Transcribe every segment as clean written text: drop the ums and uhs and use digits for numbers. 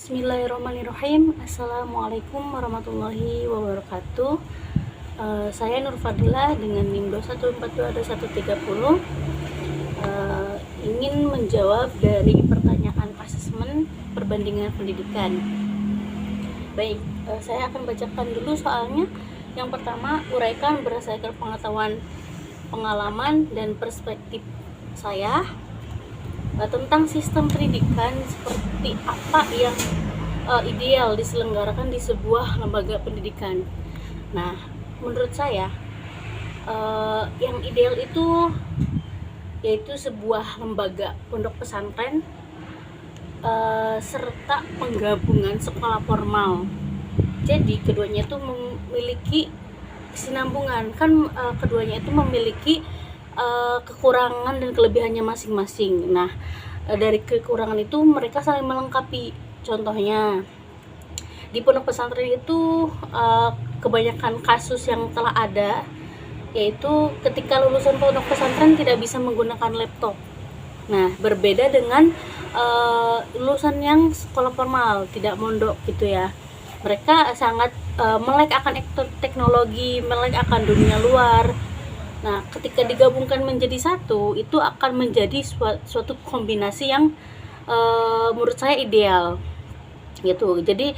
Bismillahirrahmanirrahim. Assalamualaikum warahmatullahi wabarakatuh. Saya Nur Fadila dengan NIM 214223130 ingin menjawab dari pertanyaan asesmen perbandingan pendidikan. Baik, saya akan bacakan dulu soalnya. Yang pertama, uraikan berdasarkan pengetahuan, pengalaman, dan perspektif saya tentang sistem pendidikan seperti apa yang ideal diselenggarakan di sebuah lembaga pendidikan. Nah, menurut saya yang ideal itu yaitu sebuah lembaga pondok pesantren serta penggabungan sekolah formal. Jadi keduanya itu memiliki kesinambungan, kan keduanya itu memiliki kekurangan dan kelebihannya masing-masing. Nah, dari kekurangan itu mereka saling melengkapi. Contohnya di pondok pesantren itu kebanyakan kasus yang telah ada yaitu ketika lulusan pondok pesantren tidak bisa menggunakan laptop. Nah, berbeda dengan lulusan yang sekolah formal, tidak mondok gitu ya. Mereka sangat melek akan teknologi, melek akan dunia luar. Nah, ketika digabungkan menjadi satu, itu akan menjadi suatu kombinasi yang menurut saya ideal, gitu. Jadi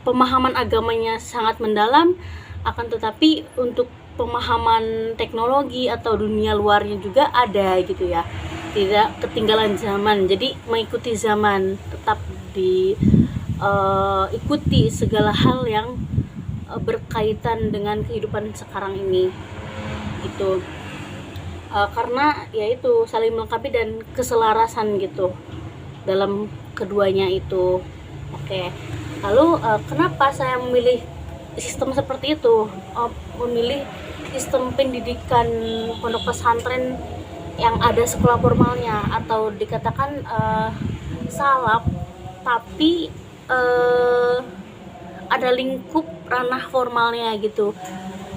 pemahaman agamanya sangat mendalam, akan tetapi untuk pemahaman teknologi atau dunia luarnya juga ada, gitu ya. Tidak ketinggalan zaman, jadi mengikuti zaman, tetap diikuti segala hal yang berkaitan dengan kehidupan sekarang ini. Gitu, karena yaitu saling melengkapi dan keselarasan gitu dalam keduanya itu. Oke, lalu kenapa saya memilih sistem seperti itu, memilih sistem pendidikan pondok pesantren yang ada sekolah formalnya, atau dikatakan salaf tapi ada lingkup ranah formalnya gitu.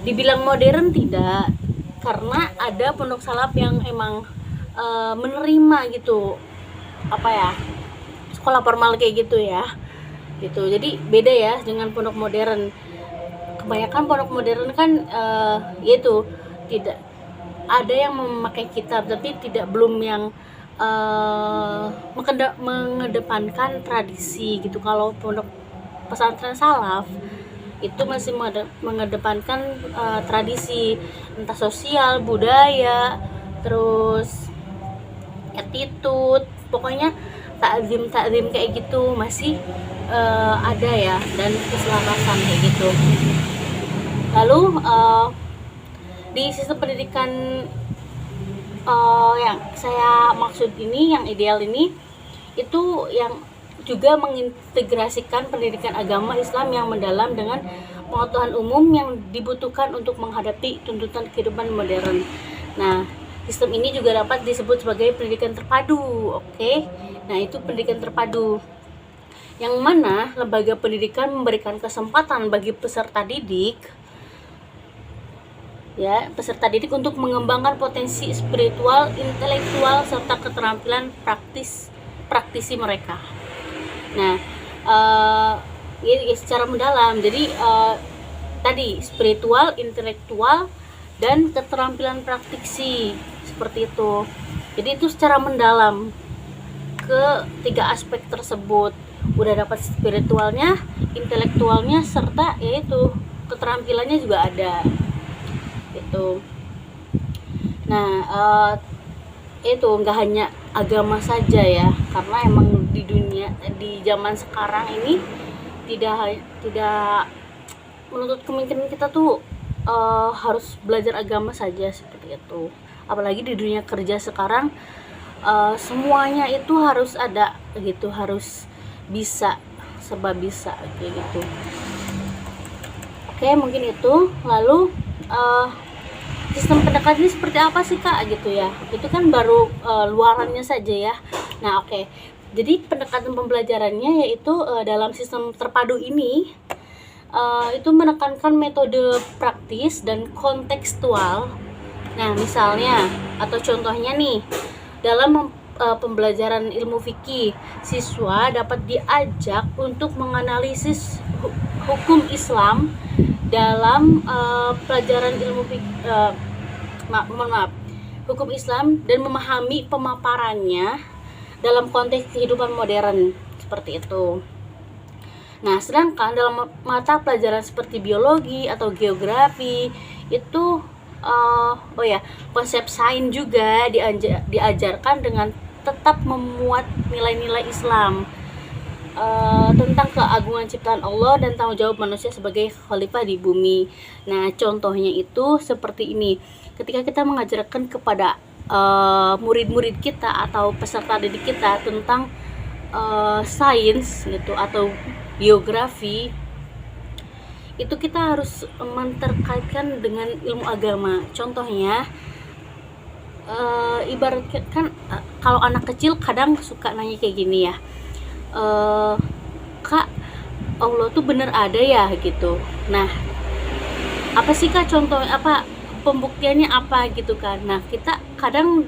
Dibilang modern tidak, karena ada pondok salaf yang emang menerima gitu sekolah formal kayak gitu ya, gitu. Jadi beda ya dengan pondok modern. Kebanyakan pondok modern kan yaitu tidak ada yang memakai kitab, tapi belum yang mengedepankan tradisi gitu. Kalau pondok pesantren salaf itu masih mengedepankan tradisi, entah sosial, budaya, terus attitude, pokoknya takzim kayak gitu masih ada ya, dan keselarasan kayak gitu. Lalu di sistem pendidikan yang saya maksud ini, yang ideal ini, itu yang juga mengintegrasikan pendidikan agama Islam yang mendalam dengan pengetahuan umum yang dibutuhkan untuk menghadapi tuntutan kehidupan modern. Nah, sistem ini juga dapat disebut sebagai pendidikan terpadu. Oke. Nah, itu pendidikan terpadu, yang mana lembaga pendidikan memberikan kesempatan bagi peserta didik untuk mengembangkan potensi spiritual, intelektual, serta keterampilan praktisi mereka. Nah, secara mendalam. Jadi tadi spiritual, intelektual, dan keterampilan praktisi, seperti itu. Jadi itu secara mendalam ke tiga aspek tersebut. Udah dapat spiritualnya, intelektualnya, serta yaitu keterampilannya juga ada. Gitu. Nah, itu nggak hanya agama saja ya, karena emang di zaman sekarang ini tidak menuntut kemungkinan kita tuh harus belajar agama saja, seperti itu. Apalagi di dunia kerja sekarang semuanya itu harus ada gitu, harus bisa, serba bisa kayak gitu. Oke, mungkin itu. Lalu sistem pendekatan ini seperti apa sih Kak gitu ya, itu kan baru luarannya saja ya. Nah, oke. Jadi pendekatan pembelajarannya yaitu dalam sistem terpadu ini itu menekankan metode praktis dan kontekstual. Nah, misalnya atau contohnya nih, dalam pembelajaran ilmu fikih, siswa dapat diajak untuk menganalisis hukum Islam dalam pelajaran ilmu fikih, hukum Islam, dan memahami pemaparannya dalam konteks kehidupan modern seperti itu. Nah, sedangkan dalam mata pelajaran seperti biologi atau geografi itu konsep sains juga diajarkan dengan tetap memuat nilai-nilai Islam tentang keagungan ciptaan Allah dan tanggung jawab manusia sebagai khalifah di bumi. Nah, contohnya itu seperti ini. Ketika kita mengajarkan kepada murid-murid kita atau peserta didik kita tentang sains gitu atau biografi, itu kita harus menterkaitkan dengan ilmu agama. Contohnya ibaratkan kan kalau anak kecil kadang suka nanya kayak gini ya, Kak, Allah tuh bener ada ya gitu. Nah, apa sih Kak contohnya, apa pembuktiannya apa gitu kan. Nah, kita kadang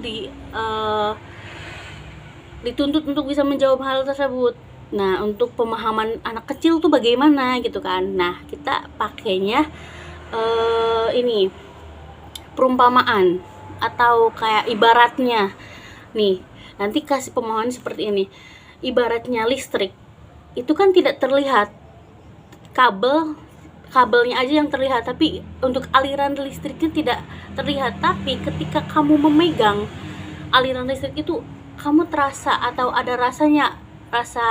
dituntut untuk bisa menjawab hal tersebut. Nah, untuk pemahaman anak kecil tuh bagaimana gitu kan. Nah, kita pakainya ini perumpamaan atau kayak ibaratnya. Nih, nanti kasih pemahaman seperti ini. Ibaratnya listrik itu kan tidak terlihat. Kabelnya aja yang terlihat, tapi untuk aliran listriknya tidak terlihat. Tapi ketika kamu memegang aliran listrik itu, kamu terasa atau ada rasanya, rasa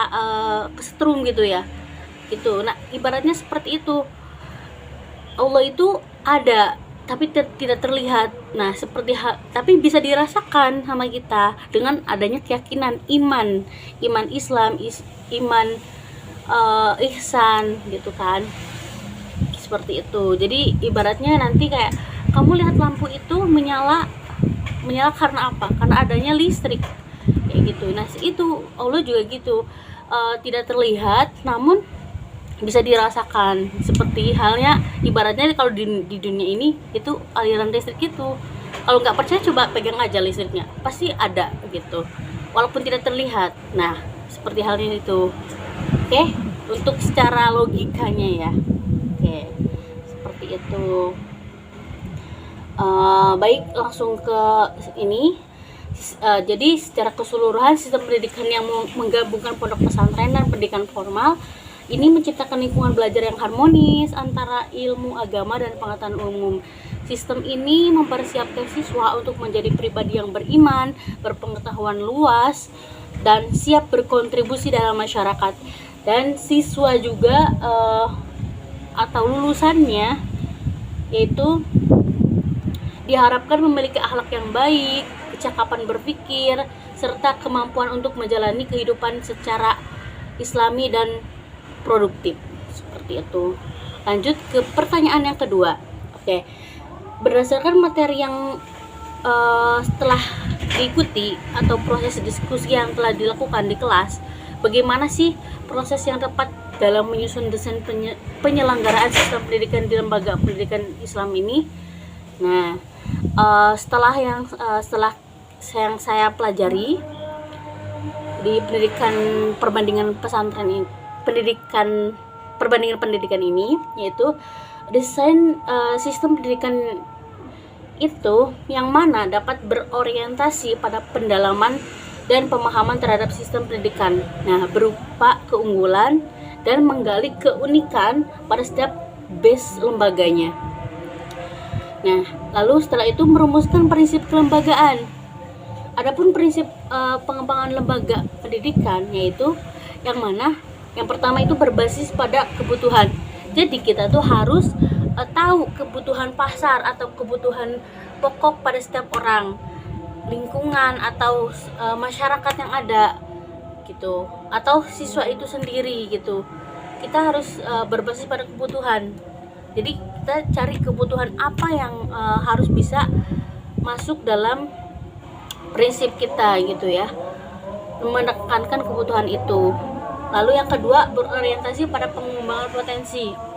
kesetrum gitu ya gitu. Nah, ibaratnya seperti itu. Allah itu ada tapi tidak terlihat. Nah, tapi bisa dirasakan sama kita dengan adanya keyakinan iman Islam, iman ihsan gitu kan, seperti itu. Jadi ibaratnya nanti kayak kamu lihat lampu itu menyala karena apa? Karena adanya listrik kayak gitu. Nah, itu Allah juga gitu, tidak terlihat namun bisa dirasakan. Seperti halnya ibaratnya kalau di dunia ini itu aliran listrik itu, kalau nggak percaya coba pegang aja listriknya, pasti ada gitu walaupun tidak terlihat. Nah, seperti halnya itu. Oke, untuk secara logikanya ya. Oke, seperti itu. Baik, langsung ke ini. Jadi secara keseluruhan sistem pendidikan yang menggabungkan pondok pesantren dan pendidikan formal ini menciptakan lingkungan belajar yang harmonis antara ilmu agama dan pengetahuan umum. Sistem ini mempersiapkan siswa untuk menjadi pribadi yang beriman, berpengetahuan luas, dan siap berkontribusi dalam masyarakat. Dan siswa juga atau lulusannya yaitu diharapkan memiliki akhlak yang baik, kecakapan berpikir, serta kemampuan untuk menjalani kehidupan secara islami dan produktif. Seperti itu. Lanjut ke pertanyaan yang kedua. Oke. Berdasarkan materi yang setelah diikuti atau proses diskusi yang telah dilakukan di kelas, bagaimana sih proses yang tepat dalam menyusun desain penyelenggaraan sistem pendidikan di lembaga pendidikan Islam ini? Nah, setelah yang saya pelajari di perbandingan pendidikan ini, yaitu desain sistem pendidikan itu yang mana dapat berorientasi pada pendalaman dan pemahaman terhadap sistem pendidikan. Nah, berupa keunggulan dan menggali keunikan pada setiap base lembaganya. Nah, lalu setelah itu merumuskan prinsip kelembagaan. Adapun prinsip pengembangan lembaga pendidikan yaitu yang mana yang pertama itu berbasis pada kebutuhan. Jadi kita tuh harus tahu kebutuhan pasar atau kebutuhan pokok pada setiap orang, lingkungan atau masyarakat yang ada gitu, atau siswa itu sendiri gitu. Kita harus berbasis pada kebutuhan. Jadi kita cari kebutuhan apa yang harus bisa masuk dalam prinsip kita gitu ya, menekankan kebutuhan itu. Lalu yang kedua berorientasi pada pengembangan potensi.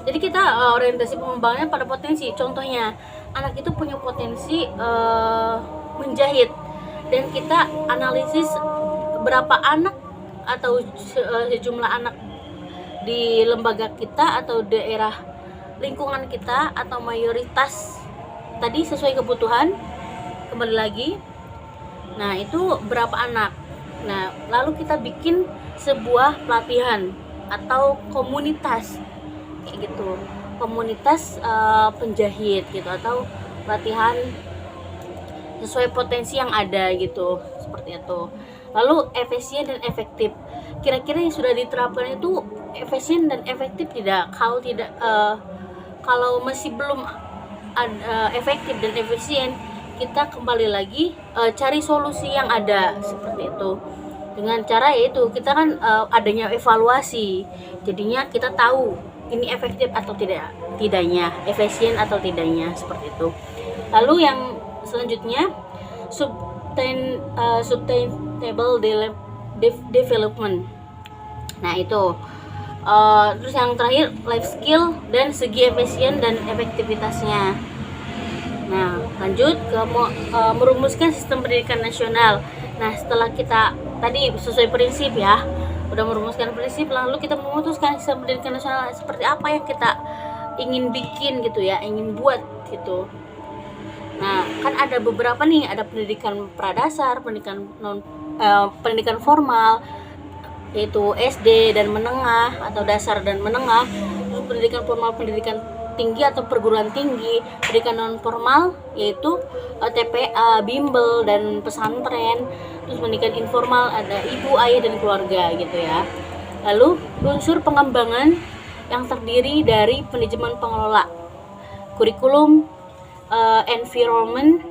Jadi kita orientasi pengembangannya pada potensi. Contohnya anak itu punya potensi menjahit. dan kita analisis berapa anak atau sejumlah anak di lembaga kita atau daerah lingkungan kita atau mayoritas tadi sesuai kebutuhan. Kembali lagi, nah itu berapa anak. Nah lalu kita bikin sebuah pelatihan atau komunitas kayak gitu, komunitas penjahit gitu, atau pelatihan sesuai potensi yang ada gitu, seperti itu. Lalu efisien dan efektif, kira-kira yang sudah diterapkan itu efisien dan efektif tidak? Kalau tidak, kalau masih belum efektif dan efisien, kita kembali lagi cari solusi yang ada, seperti itu. Dengan cara yaitu kita kan adanya evaluasi, jadinya kita tahu ini efektif atau tidaknya, efisien atau tidaknya, seperti itu. Lalu yang selanjutnya sustainable development. Nah itu terus yang terakhir life skill dan segi efisien dan efektivitasnya. Nah lanjut ke merumuskan sistem pendidikan nasional. Nah setelah kita tadi sesuai prinsip ya, udah merumuskan prinsip, lalu kita memutuskan sistem pendidikan nasional seperti apa yang kita ingin bikin gitu ya, ingin buat gitu. Nah kan ada beberapa nih, ada pendidikan pradasar, pendidikan formal yaitu SD dan menengah atau dasar dan menengah, terus pendidikan formal, pendidikan tinggi atau perguruan tinggi, pendidikan non formal yaitu TPA, bimbel dan pesantren, terus pendidikan informal ada ibu, ayah dan keluarga gitu ya. Lalu unsur pengembangan yang terdiri dari manajemen pengelola, kurikulum, environment,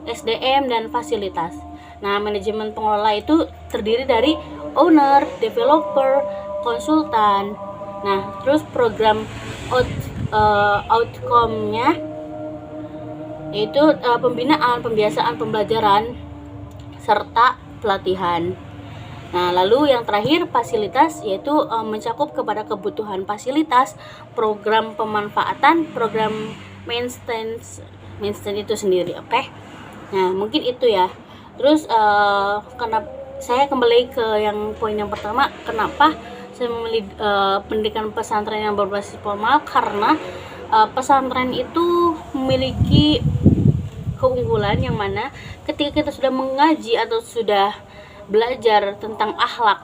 SDM dan fasilitas. Nah, manajemen pengelola itu terdiri dari owner, developer, konsultan. Nah, terus program outcome-nya yaitu pembinaan, pembiasaan, pembelajaran serta pelatihan. Nah, lalu yang terakhir fasilitas yaitu mencakup kepada kebutuhan fasilitas, program pemanfaatan, program maintenance itu sendiri. Oke. Nah, mungkin itu ya. Terus kenapa saya kembali ke yang poin yang pertama, kenapa saya memilih pendidikan pesantren yang berbasis formal? Karena pesantren itu memiliki keunggulan yang mana ketika kita sudah mengaji atau sudah belajar tentang akhlak,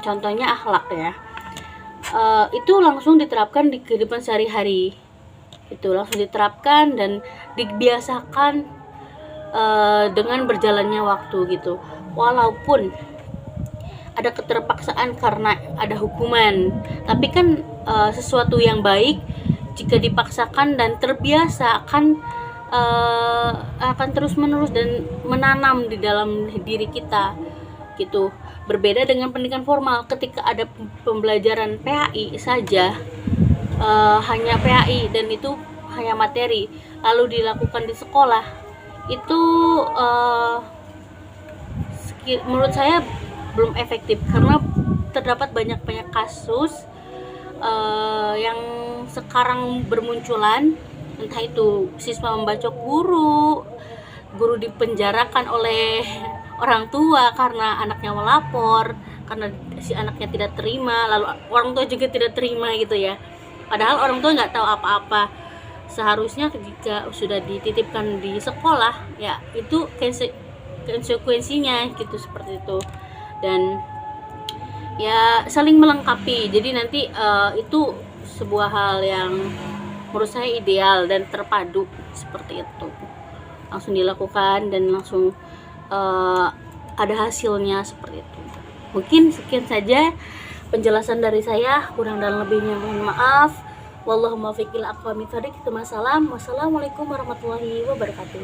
contohnya akhlak ya, itu langsung diterapkan di kehidupan sehari-hari, itu langsung diterapkan dan dibiasakan dengan berjalannya waktu gitu. Walaupun ada keterpaksaan karena ada hukuman, tapi kan sesuatu yang baik jika dipaksakan dan terbiasa akan terus menerus dan menanam di dalam diri kita gitu. Berbeda dengan pendidikan formal, ketika ada pembelajaran PAI saja, hanya PAI dan itu hanya materi, lalu dilakukan di sekolah, itu menurut saya belum efektif karena terdapat banyak kasus yang sekarang bermunculan, entah itu siswa membacok guru dipenjarakan oleh orang tua karena anaknya melapor, karena si anaknya tidak terima, lalu orang tua juga tidak terima gitu ya, padahal orang tua nggak tahu apa-apa. Seharusnya jika sudah dititipkan di sekolah ya itu konsekuensinya gitu, seperti itu, dan ya saling melengkapi. Jadi nanti itu sebuah hal yang menurut saya ideal dan terpadu, seperti itu, langsung dilakukan dan langsung ada hasilnya, seperti itu. Mungkin sekian saja penjelasan dari saya, kurang dan lebihnya mohon maaf. Wallahumma fiqil aqwamit thoriq. Wassalamualaikum warahmatullahi wabarakatuh.